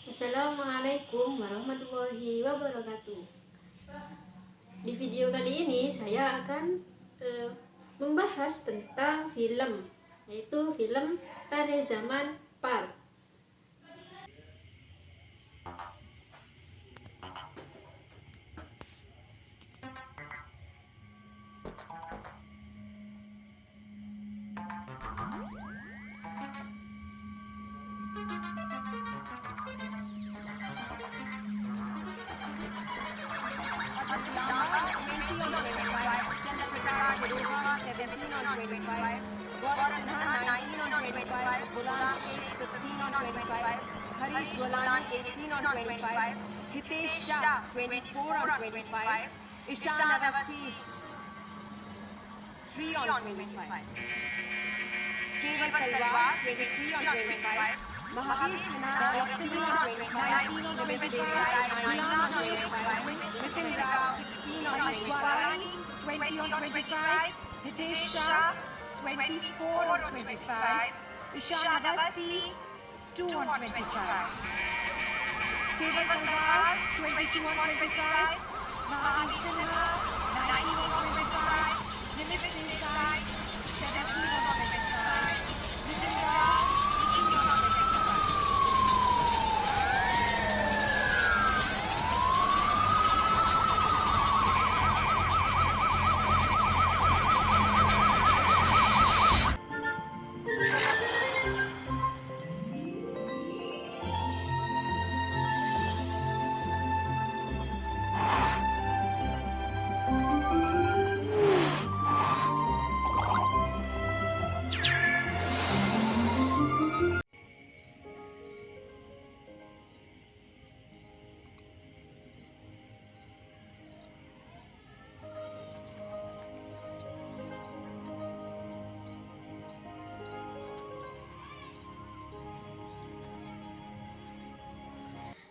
Assalamualaikum warahmatullahi wabarakatuh. Di video kali ini saya akan membahas tentang film, yaitu film Tari Zaman Part. Harish Golani 18 on 25, Hitesh Shah 24 on 25, Ishan Agasti 3 on 25, Keval Talwar 23 on 25, Mahavir Sinha 18 on 25, Nimish Desai 19 on 25, Nitin Rao 16 on 25, 20 on 25, Hitesh Shah 24 on 25, Ishan Agasti 2 on 25. Keval Talwar 22 on 25. Mahavir Sinha 19 on 25. Nimish Desai 17 on 25. Nitin Rao 18 on 25.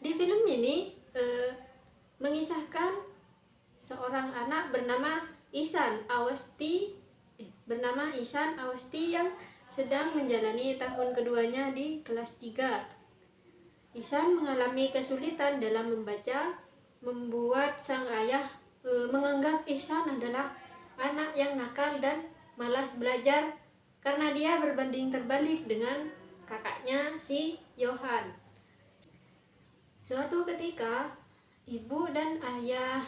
Di film ini mengisahkan seorang anak bernama Ihsan Awasti yang sedang menjalani tahun keduanya di kelas 3. Ihsan mengalami kesulitan dalam membaca, membuat sang ayah menganggap Ihsan adalah anak yang nakal dan malas belajar karena dia berbanding terbalik dengan kakaknya si Johan. Suatu ketika, ibu dan ayah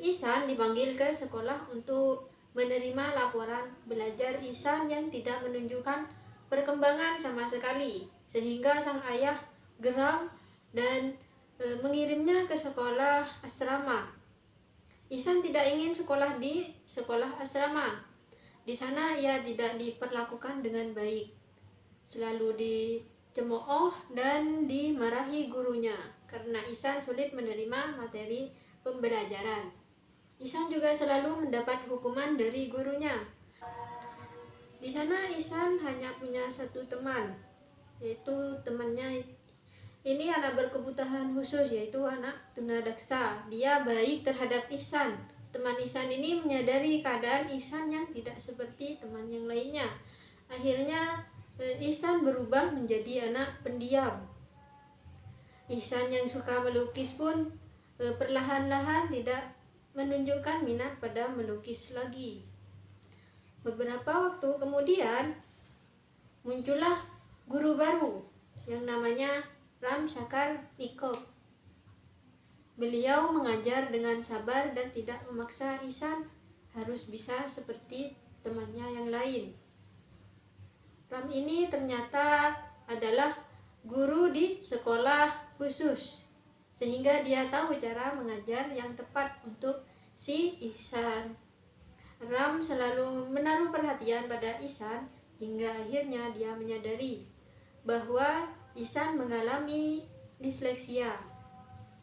Ihsan dipanggil ke sekolah untuk menerima laporan belajar Ihsan yang tidak menunjukkan perkembangan sama sekali, sehingga sang ayah geram dan mengirimnya ke sekolah asrama. Ihsan tidak ingin sekolah di sekolah asrama. Di sana ia tidak diperlakukan dengan baik, selalu dicemooh dan dimarahi gurunya karena Ihsan sulit menerima materi pembelajaran. Ihsan juga selalu mendapat hukuman dari gurunya. Di sana Ihsan hanya punya satu teman, yaitu temannya ini anak berkebutuhan khusus, yaitu anak tunadaksa. Dia baik terhadap Ihsan. Teman Ihsan ini menyadari keadaan Ihsan yang tidak seperti teman yang lainnya. Akhirnya Ihsan berubah menjadi anak pendiam. Ihsan yang suka melukis pun perlahan-lahan tidak menunjukkan minat pada melukis lagi. Beberapa waktu kemudian muncullah guru baru yang namanya Ram Sakar Nikob. Beliau mengajar dengan sabar dan tidak memaksa Ihsan harus bisa seperti temannya yang lain. Ram ini ternyata adalah guru di sekolah khusus, sehingga dia tahu cara mengajar yang tepat untuk si Ihsan. Ram selalu menaruh perhatian pada Ihsan hingga akhirnya dia menyadari bahwa Ihsan mengalami disleksia.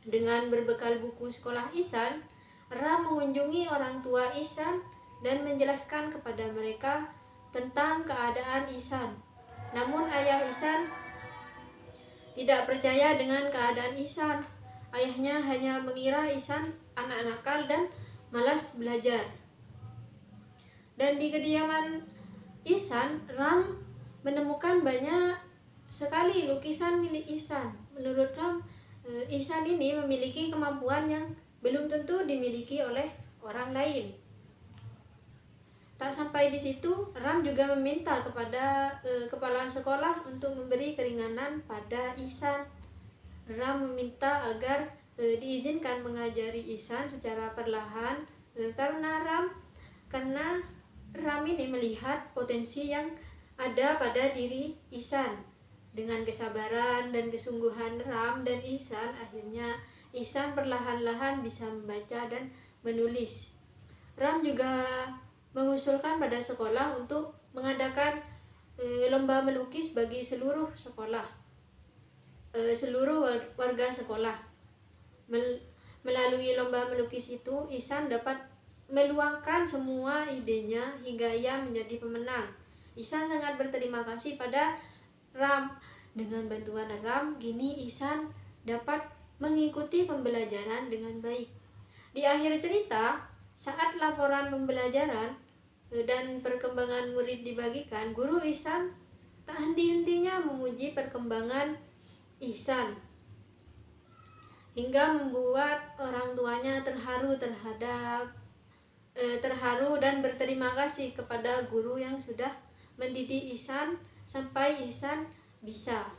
Dengan berbekal buku sekolah Ihsan, Ram mengunjungi orang tua Ihsan dan menjelaskan kepada mereka tentang keadaan Ihsan. Namun ayah Ihsan tidak percaya dengan keadaan Ihsan. Ayahnya hanya mengira Ihsan anak nakal dan malas belajar. Dan di kediaman Ihsan, Ram menemukan banyak sekali lukisan milik Ihsan. Menurut Ram, Ihsan ini memiliki kemampuan yang belum tentu dimiliki oleh orang lain. Tak sampai di situ, Ram juga meminta kepada kepala sekolah untuk memberi keringanan pada Ihsan. Ram meminta agar diizinkan mengajari Ihsan secara perlahan karena Ram ini melihat potensi yang ada pada diri Ihsan. Dengan kesabaran dan kesungguhan Ram dan Ihsan, akhirnya Ihsan perlahan-lahan bisa membaca dan menulis. Ram juga mengusulkan pada sekolah untuk mengadakan lomba melukis bagi seluruh sekolah, seluruh warga sekolah. Melalui lomba melukis itu, Ihsan dapat meluangkan semua idenya hingga ia menjadi pemenang. Ihsan sangat berterima kasih pada Ram. Dengan bantuan Ram, kini Ihsan dapat mengikuti pembelajaran dengan baik. Di akhir cerita, saat laporan pembelajaran dan perkembangan murid dibagikan, guru Ihsan tak henti-hentinya memuji perkembangan Ihsan hingga membuat orang tuanya terharu dan berterima kasih kepada guru yang sudah mendidik Ihsan sampai Ihsan bisa.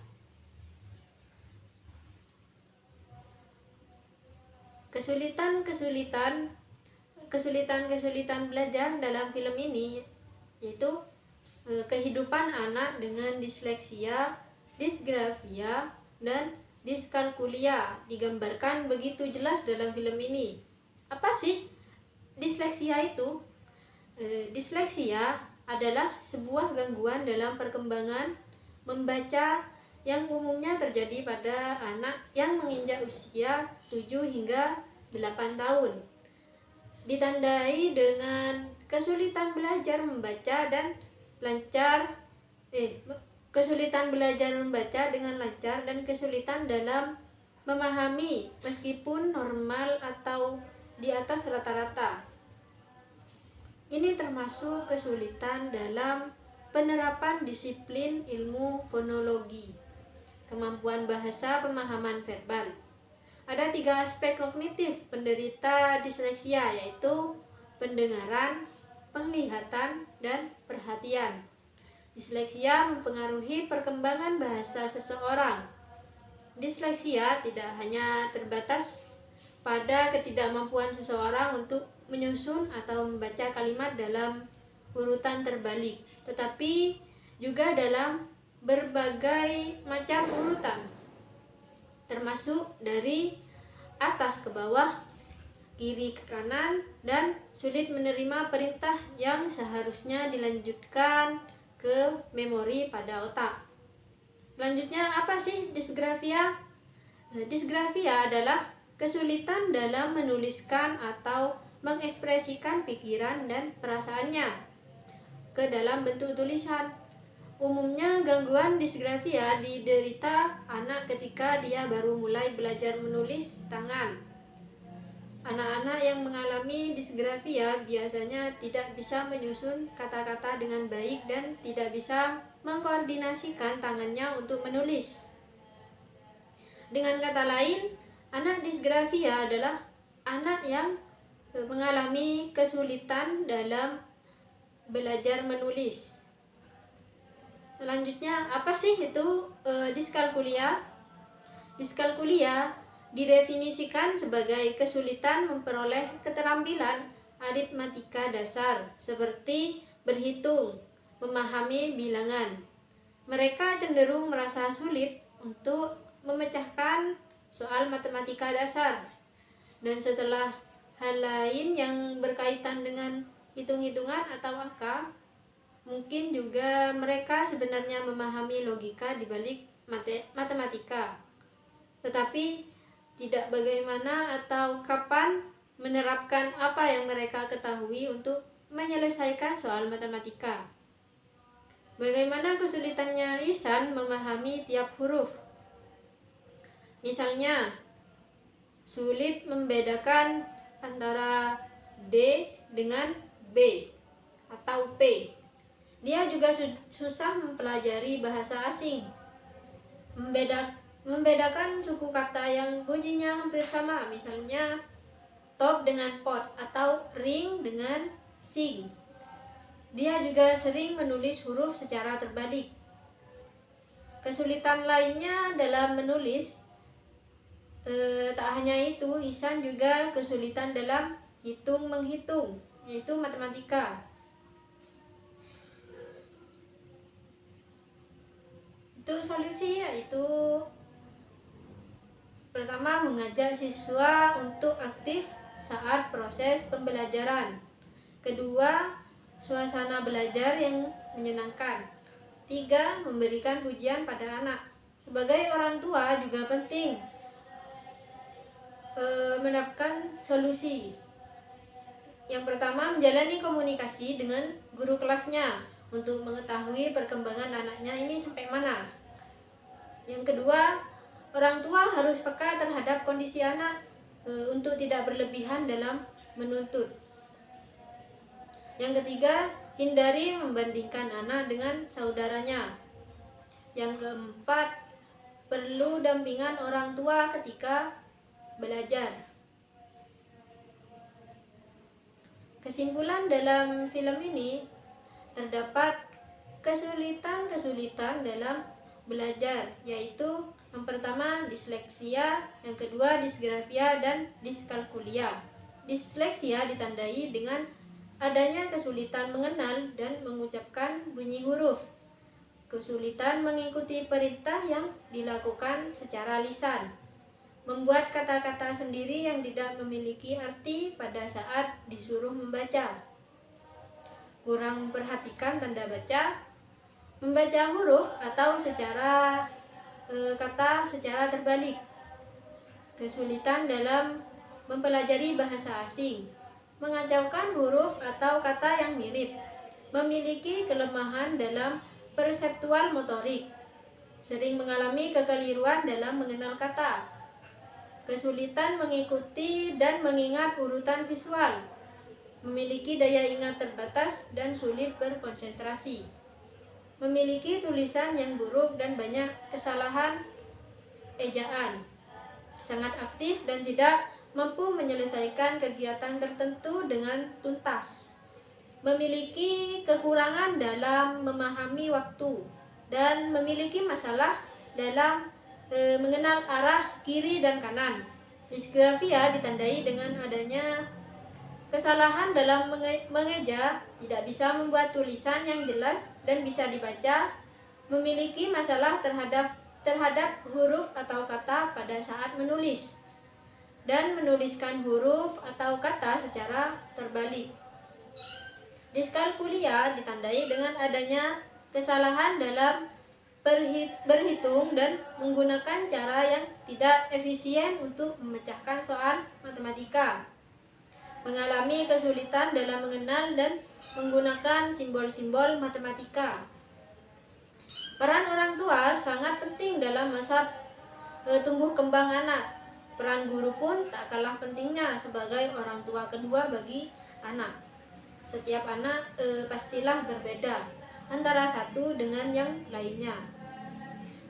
Kesulitan belajar dalam film ini yaitu kehidupan anak dengan disleksia, disgrafia, dan diskalkulia digambarkan begitu jelas dalam film ini. Apa sih disleksia itu? Disleksia adalah sebuah gangguan dalam perkembangan membaca yang umumnya terjadi pada anak yang menginjak usia 7 hingga 8 tahun. Ditandai dengan kesulitan belajar membaca dan kesulitan belajar membaca dengan lancar dan kesulitan dalam memahami meskipun normal atau di atas rata-rata. Ini termasuk kesulitan dalam penerapan disiplin ilmu fonologi, kemampuan bahasa, pemahaman verbal. Ada 3 aspek kognitif penderita disleksia, yaitu pendengaran, penglihatan, dan perhatian. Disleksia mempengaruhi perkembangan bahasa seseorang. Disleksia tidak hanya terbatas pada ketidakmampuan seseorang untuk menyusun atau membaca kalimat dalam urutan terbalik, tetapi juga dalam berbagai macam urutan, termasuk dari atas ke bawah, kiri ke kanan, dan sulit menerima perintah yang seharusnya dilanjutkan ke memori pada otak. Selanjutnya, apa sih disgrafia? Disgrafia adalah kesulitan dalam menuliskan atau mengekspresikan pikiran dan perasaannya ke dalam bentuk tulisan. Umumnya gangguan disgrafia diderita anak ketika dia baru mulai belajar menulis tangan. Anak-anak yang mengalami disgrafia biasanya tidak bisa menyusun kata-kata dengan baik dan tidak bisa mengkoordinasikan tangannya untuk menulis. Dengan kata lain, anak disgrafia adalah anak yang mengalami kesulitan dalam belajar menulis. Selanjutnya, apa sih itu diskalkulia? Diskalkulia didefinisikan sebagai kesulitan memperoleh keterampilan aritmatika dasar seperti berhitung, memahami bilangan. Mereka cenderung merasa sulit untuk memecahkan soal matematika dasar, dan setelah hal lain yang berkaitan dengan hitung-hitungan atau angka, mungkin juga mereka sebenarnya memahami logika di balik matematika, tetapi tidak bagaimana atau kapan menerapkan apa yang mereka ketahui untuk menyelesaikan soal matematika. Bagaimana kesulitannya Ihsan memahami tiap huruf? Misalnya, sulit membedakan antara D dengan B atau P. Dia juga susah mempelajari bahasa asing. Membedakan suku kata yang bunyinya hampir sama, misalnya top dengan pot atau ring dengan sing. Dia juga sering menulis huruf secara terbalik. Kesulitan lainnya dalam menulis, tak hanya itu, Ihsan juga kesulitan dalam menghitung, yaitu matematika. Itu solusi, yaitu pertama, mengajak siswa untuk aktif saat proses pembelajaran. Kedua, suasana belajar yang menyenangkan. Tiga, memberikan pujian pada anak. Sebagai orang tua juga penting menerapkan solusi. Yang pertama, menjalani komunikasi dengan guru kelasnya untuk mengetahui perkembangan anaknya ini sampai mana. Yang kedua, orang tua harus peka terhadap kondisi anak untuk tidak berlebihan dalam menuntut. Yang ketiga, hindari membandingkan anak dengan saudaranya. Yang keempat, perlu dampingan orang tua ketika belajar. Kesimpulan dalam film ini, terdapat kesulitan-kesulitan dalam belajar, yaitu yang pertama disleksia, yang kedua disgrafia dan diskalkulia. Disleksia ditandai dengan adanya kesulitan mengenal dan mengucapkan bunyi huruf, kesulitan mengikuti perintah yang dilakukan secara lisan, membuat kata-kata sendiri yang tidak memiliki arti pada saat disuruh membaca, kurang memperhatikan tanda baca, membaca huruf atau kata secara terbalik, kesulitan dalam mempelajari bahasa asing, mengacaukan huruf atau kata yang mirip, memiliki kelemahan dalam perseptual motorik, sering mengalami kekeliruan dalam mengenal kata, kesulitan mengikuti dan mengingat urutan visual, memiliki daya ingat terbatas dan sulit berkonsentrasi, memiliki tulisan yang buruk dan banyak kesalahan ejaan, sangat aktif dan tidak mampu menyelesaikan kegiatan tertentu dengan tuntas, memiliki kekurangan dalam memahami waktu, dan memiliki masalah dalam mengenal arah kiri dan kanan. Disgrafia ditandai dengan adanya kesalahan dalam mengeja, tidak bisa membuat tulisan yang jelas dan bisa dibaca, memiliki masalah terhadap huruf atau kata pada saat menulis, dan menuliskan huruf atau kata secara terbalik. Diskalkulia ditandai dengan adanya kesalahan dalam berhitung dan menggunakan cara yang tidak efisien untuk memecahkan soal matematika, mengalami kesulitan dalam mengenal dan menggunakan simbol-simbol matematika. Peran orang tua sangat penting dalam masa tumbuh kembang anak. Peran guru pun tak kalah pentingnya sebagai orang tua kedua bagi anak. Setiap anak pastilah berbeda antara satu dengan yang lainnya,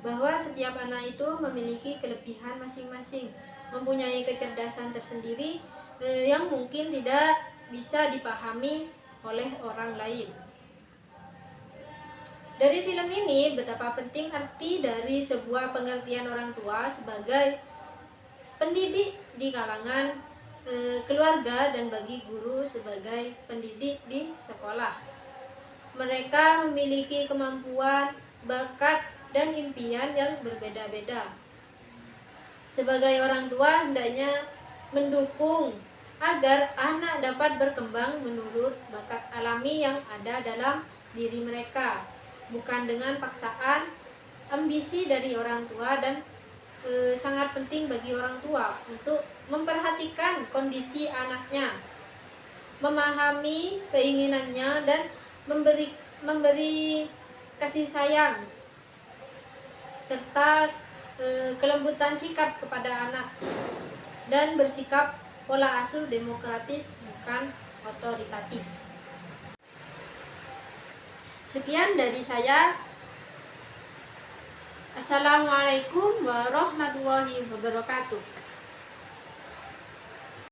bahwa setiap anak itu memiliki kelebihan masing-masing, mempunyai kecerdasan tersendiri yang mungkin tidak bisa dipahami oleh orang lain. Dari film ini, betapa penting arti dari sebuah pengertian orang tua sebagai pendidik di kalangan keluarga dan bagi guru sebagai pendidik di sekolah. Mereka memiliki kemampuan, bakat, dan impian yang berbeda-beda. Sebagai orang tua, hendaknya mendukung agar anak dapat berkembang menurut bakat alami yang ada dalam diri mereka, bukan dengan paksaan, ambisi dari orang tua. Dan sangat penting bagi orang tua untuk memperhatikan kondisi anaknya, memahami keinginannya, dan memberi kasih sayang serta kelembutan sikap kepada anak, dan bersikap pola asuh demokratis bukan otoritatif. Sekian dari saya. Assalamualaikum warahmatullahi wabarakatuh.